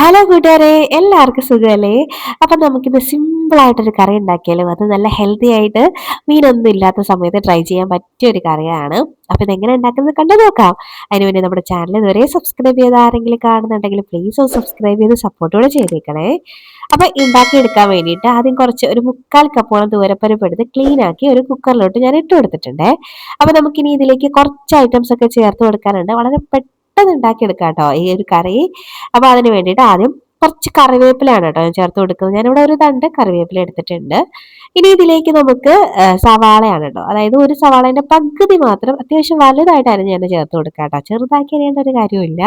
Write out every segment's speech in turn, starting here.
Hello കൂട്ടുകാരെ, എല്ലാവർക്കും സുഖമല്ലേ? അപ്പം നമുക്കിത് സിമ്പിളായിട്ടൊരു കറി ഉണ്ടാക്കിയാലോ? അത് നല്ല ഹെൽത്തി ആയിട്ട് മീനൊന്നും ഇല്ലാത്ത സമയത്ത് ട്രൈ ചെയ്യാൻ പറ്റിയ ഒരു കറിയാണ്. അപ്പം ഇതെങ്ങനെ ഉണ്ടാക്കുന്നത് കണ്ടു നോക്കാം. അതിന് വേണ്ടി നമ്മുടെ ചാനൽ ഇതുവരെ സബ്സ്ക്രൈബ് ചെയ്ത ആരെങ്കിലും കാണുന്നുണ്ടെങ്കിൽ പ്ലീസ് ഒന്ന് സബ്സ്ക്രൈബ് ചെയ്ത് സപ്പോർട്ട് കൂടെ ചെയ്തേക്കണേ. അപ്പം ഉണ്ടാക്കിയെടുക്കാൻ വേണ്ടിയിട്ട് ആദ്യം കുറച്ച് ഒരു 1/4 കപ്പോളം തുവരപ്പരിപ്പ് എടുത്ത് ക്ലീൻ ആക്കി ഒരു കുക്കറിലോട്ട് ഞാൻ ഇട്ട് കൊടുത്തിട്ടുണ്ടേ. അപ്പം നമുക്കിനി ഇതിലേക്ക് കുറച്ച് ഐറ്റംസ് ഒക്കെ ചേർത്ത് കൊടുക്കാനുണ്ട്. വളരെ പെട്ടെന്ന് ഉണ്ടാക്കിയെടുക്കാം കേട്ടോ ഈ ഒരു കറി. അപ്പൊ അതിന് വേണ്ടിയിട്ട് ആദ്യം കുറച്ച് കറിവേപ്പിലയാണ് കേട്ടോ ഞാൻ ചേർത്ത് കൊടുക്കുന്നത്. ഞാനിവിടെ ഒരു തണ്ട് കറിവേപ്പില എടുത്തിട്ടുണ്ട്. ഇനി ഇതിലേക്ക് നമുക്ക് സവാളയാണ് കേട്ടോ, അതായത് ഒരു സവാളേന്റെ പകുതി മാത്രം അത്യാവശ്യം വലുതായിട്ട് അരിഞ്ഞ് തന്നെ ചേർത്ത് കൊടുക്കാം കേട്ടോ, ചെറുതാക്കി അരിയേണ്ട ഒരു കാര്യമില്ല.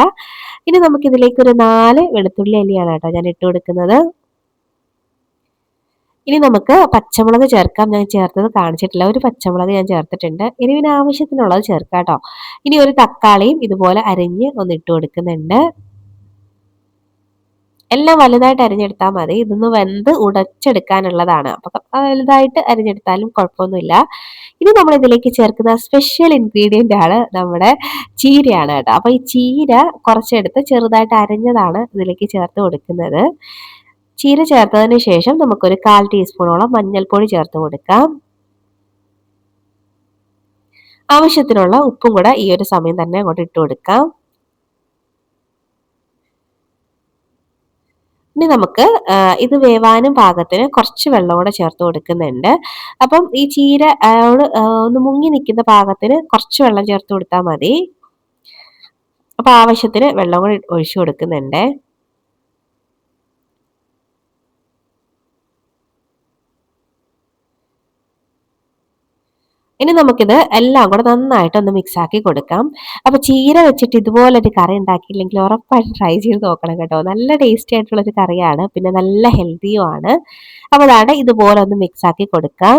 ഇനി നമുക്ക് ഇതിലേക്ക് ഒരു 4 വെളുത്തുള്ളി അല്ലിയാണ് കേട്ടോ ഞാൻ ഇട്ട് കൊടുക്കുന്നത്. ഇനി നമുക്ക് പച്ചമുളക് ചേർക്കാം. ഞാൻ ചേർത്തത് കാണിച്ചിട്ടില്ല, ഒരു പച്ചമുളക് ഞാൻ ചേർത്തിട്ടുണ്ട്. എരിവിന് ആവശ്യത്തിനുള്ളത് ചേർക്കാം കേട്ടോ. ഇനി ഒരു തക്കാളിയും ഇതുപോലെ അരിഞ്ഞ് ഒന്ന് ഇട്ട് കൊടുക്കുന്നുണ്ട്. എല്ലാം വലുതായിട്ട് അരിഞ്ഞെടുത്താൽ മതി, ഇതൊന്ന് വെന്ത് ഉടച്ചെടുക്കാനുള്ളതാണ്. അപ്പൊ വലുതായിട്ട് അരിഞ്ഞെടുത്താലും കുഴപ്പമൊന്നുമില്ല. ഇനി നമ്മൾ ഇതിലേക്ക് ചേർക്കുന്ന സ്പെഷ്യൽ ഇൻഗ്രീഡിയന്റ് ആണ് നമ്മുടെ ചീരയാണ് കേട്ടോ. അപ്പൊ ഈ ചീര കുറച്ചെടുത്ത് ചെറുതായിട്ട് അരിഞ്ഞതാണ് ഇതിലേക്ക് ചേർത്ത് കൊടുക്കുന്നത്. ചീര ചേർത്തതിന് ശേഷം നമുക്കൊരു 1/4 ടീസ്പൂണോളം മഞ്ഞൾപ്പൊടി ചേർത്ത് കൊടുക്കാം. ആവശ്യത്തിനുള്ള ഉപ്പും കൂടെ ഈ ഒരു സമയം തന്നെ അങ്ങോട്ട് ഇട്ട് കൊടുക്കാം. ഇനി നമുക്ക് ഇത് വേവാനും പാകത്തിന് കുറച്ച് വെള്ളം കൂടെ ചേർത്ത് കൊടുക്കുന്നുണ്ട്. അപ്പം ഈ ചീര ഒന്ന് മുങ്ങി നിൽക്കുന്ന പാകത്തിന് കുറച്ച് വെള്ളം ചേർത്ത് കൊടുത്താൽ മതി. അപ്പൊ ആവശ്യത്തിന് വെള്ളം കൂടി ഒഴിച്ചു കൊടുക്കുന്നുണ്ട്. ഇനി നമുക്കിത് എല്ലാം കൂടെ നന്നായിട്ട് ഒന്ന് മിക്സ് ആക്കി കൊടുക്കാം. അപ്പൊ ചീര വെച്ചിട്ട് ഇതുപോലൊരു കറി ഉണ്ടാക്കിയില്ലെങ്കിൽ ഉറപ്പായിട്ട് ട്രൈ ചെയ്ത് നോക്കണം കേട്ടോ. നല്ല ടേസ്റ്റി ആയിട്ടുള്ള ഒരു കറിയാണ്, പിന്നെ നല്ല ഹെൽത്തിയും ആണ്. അപ്പൊ അതാണ് ഇതുപോലെ ഒന്ന് മിക്സ് ആക്കി കൊടുക്കാം.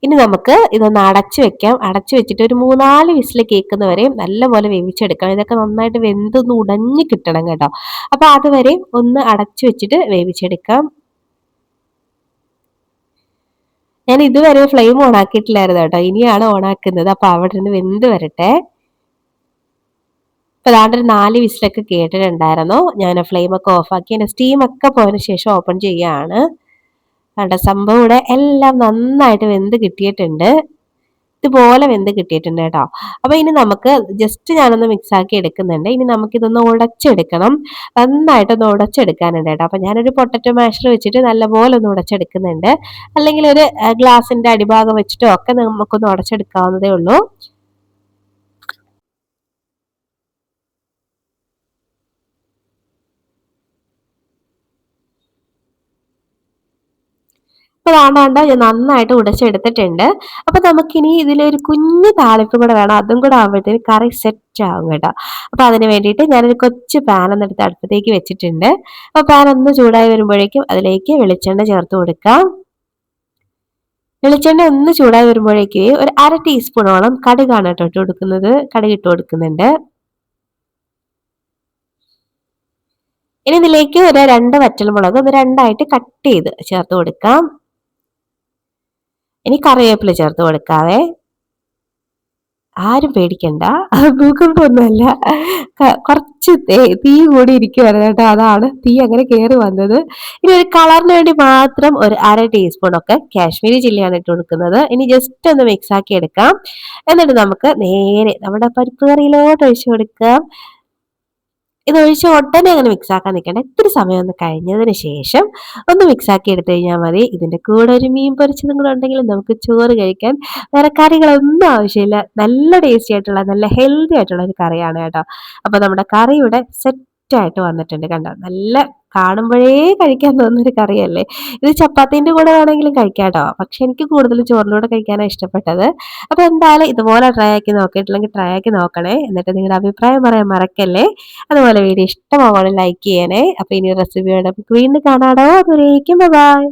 ഇനി നമുക്ക് ഇതൊന്ന് അടച്ചു വെക്കാം. അടച്ചു വെച്ചിട്ട് ഒരു 3-4 വിസിൽ കേൾക്കുന്നവരെയും നല്ലപോലെ വേവിച്ചെടുക്കണം. ഇതൊക്കെ നന്നായിട്ട് വെന്തൊന്ന് ഉടഞ്ഞു കിട്ടണം കേട്ടോ. അപ്പൊ അതുവരെയും ഒന്ന് അടച്ചു വെച്ചിട്ട് വേവിച്ചെടുക്കാം. ഞാൻ ഇതുവരെ ഫ്ലെയിം ഓൺ ആക്കിയിട്ടില്ലായിരുന്നു കേട്ടോ, ഇനിയാണ് ഓൺ ആക്കുന്നത്. അപ്പൊ അവിടെ നിന്ന് വെന്ത് വരട്ടെ. അപ്പൊ അതാണ്ട് ഒരു 4 വിസിലൊക്കെ കേട്ടിട്ടുണ്ടായിരുന്നു. ഞാൻ ഫ്ലെയിം ഒക്കെ ഓഫ് ആക്കി എന്റെ സ്റ്റീം ഒക്കെ പോയതിനു ശേഷം ഓപ്പൺ ചെയ്യാണ്. കണ്ട സംഭവം ഇവിടെ എല്ലാം നന്നായിട്ട് വെന്ത് കിട്ടിയിട്ടുണ്ട്. ഇതുപോലെ വെന്ത് കിട്ടിയിട്ടുണ്ട് കേട്ടോ. അപ്പൊ ഇനി നമുക്ക് ജസ്റ്റ് ഞാനൊന്ന് മിക്സ് ആക്കി എടുക്കുന്നുണ്ട്. ഇനി നമുക്കിതൊന്ന് ഉടച്ചെടുക്കണം. നന്നായിട്ടൊന്ന് ഉടച്ചെടുക്കാനുണ്ട് കേട്ടോ. അപ്പൊ ഞാനൊരു പൊട്ടറ്റോ മാഷർ വെച്ചിട്ട് നല്ലപോലെ ഒന്ന് ഉടച്ചെടുക്കുന്നുണ്ട്. അല്ലെങ്കിൽ ഒരു ഗ്ലാസിന്റെ അടിഭാഗം വെച്ചിട്ടോ ഒക്കെ നമുക്കൊന്ന് ഉടച്ചെടുക്കാവുന്നതേ ഉള്ളൂ. അപ്പൊ അതാണ്ടാണ്ട് ഞാൻ നന്നായിട്ട് ഉടച്ചെടുത്തിട്ടുണ്ട്. അപ്പൊ നമുക്കിനി ഇതിലൊരു കുഞ്ഞു താളിപ്പ് കൂടെ വേണം. അതും കൂടെ ആകുമ്പോഴത്തേന് കറി സെറ്റ് ആവും കേട്ടോ. അപ്പൊ അതിന് വേണ്ടിയിട്ട് ഞാനൊരു കൊച്ചു പാൻ ഒന്ന് എടുത്ത് അടുപ്പത്തേക്ക് വെച്ചിട്ടുണ്ട്. അപ്പൊ പാൻ ഒന്ന് ചൂടായി വരുമ്പോഴേക്കും അതിലേക്ക് വെളിച്ചെണ്ണ ചേർത്ത് കൊടുക്കാം. വെളിച്ചെണ്ണ ഒന്ന് ചൂടായി വരുമ്പോഴേക്ക് ഒരു 1/2 ടീസ്പൂണോളം കടുകാണ് കേട്ടോ ഇട്ട് കൊടുക്കുന്നത്. കടുക് ഇട്ട് കൊടുക്കുന്നുണ്ട്. ഇനി ഇതിലേക്ക് ഒരു 2 വറ്റൽമുളക് ഒന്ന് രണ്ടായിട്ട് കട്ട് ചെയ്ത് ചേർത്ത് കൊടുക്കാം. ഇനി കറിവേപ്പില ചേർത്ത് കൊടുക്കാവേ. ആരും പേടിക്കണ്ട, ഭൂകമ്പമൊന്നുമല്ല. കുറച്ച് തീ കൂടി ഇരിക്കുവായിരുന്നു കേട്ടോ, അതാണ് തീ അങ്ങനെ കയറി വന്നത്. ഇനി ഒരു കളറിന് വേണ്ടി മാത്രം ഒരു 1/2 ടീസ്പൂൺ ഒക്കെ കാശ്മീരി ചില്ലിയാണ് ഇട്ട് കൊടുക്കുന്നത്. ഇനി ജസ്റ്റ് ഒന്ന് മിക്സ് ആക്കി എടുക്കാം. എന്നിട്ട് നമുക്ക് നേരെ നമ്മുടെ പരിപ്പ് കറിയിലോട്ട് ഒഴിച്ചു കൊടുക്കാം. ഇതൊഴിച്ച് ഉടനെ അങ്ങനെ മിക്സ് ആക്കാൻ നിൽക്കേണ്ട. ഇത്തിരി സമയം ഒന്ന് കഴിഞ്ഞതിന് ശേഷം ഒന്ന് മിക്സ് ആക്കി എടുത്തു കഴിഞ്ഞാൽ മതി. ഇതിന്റെ കൂടെ ഒരു മീൻ പൊരിച്ചതും കൂടെ ഉണ്ടെങ്കിൽ നമുക്ക് ചോറ് കഴിക്കാൻ വേറെ കറികളൊന്നും ആവശ്യമില്ല. നല്ല ടേസ്റ്റി ആയിട്ടുള്ള നല്ല ഹെൽത്തി ആയിട്ടുള്ള ഒരു കറിയാണ് കേട്ടോ. അപ്പൊ നമ്മുടെ കറി ഇവിടെ സെറ്റ് ആയിട്ട് വന്നിട്ടുണ്ട് കണ്ടോ. നല്ല കാണുമ്പോഴേ കഴിക്കാൻ തോന്നുന്ന ഒരു കറിയല്ലേ. ഇത് ചപ്പാത്തിന്റെ കൂടെ വേണമെങ്കിലും കഴിക്കാം കേട്ടോ, പക്ഷെ എനിക്ക് കൂടുതൽ ചോറിലൂടെ കഴിക്കാനാണ് ഇഷ്ടപ്പെട്ടത്. അപ്പൊ എന്തായാലും ഇതുപോലെ ട്രൈ ആക്കി നോക്കിയിട്ടില്ലെങ്കിൽ ട്രൈ ആക്കി നോക്കണേ. എന്നിട്ട് നിങ്ങളുടെ അഭിപ്രായം പറയാൻ മറക്കല്ലേ. അതുപോലെ വീഡിയോ ഇഷ്ടമാവുകയാണെങ്കിൽ ലൈക്ക് ചെയ്യണേ. അപ്പൊ ഇനി റെസിപ്പിയോടെ നമുക്ക് വീണ്ടും കാണാടോ. അതുവരേക്കും ബൈ.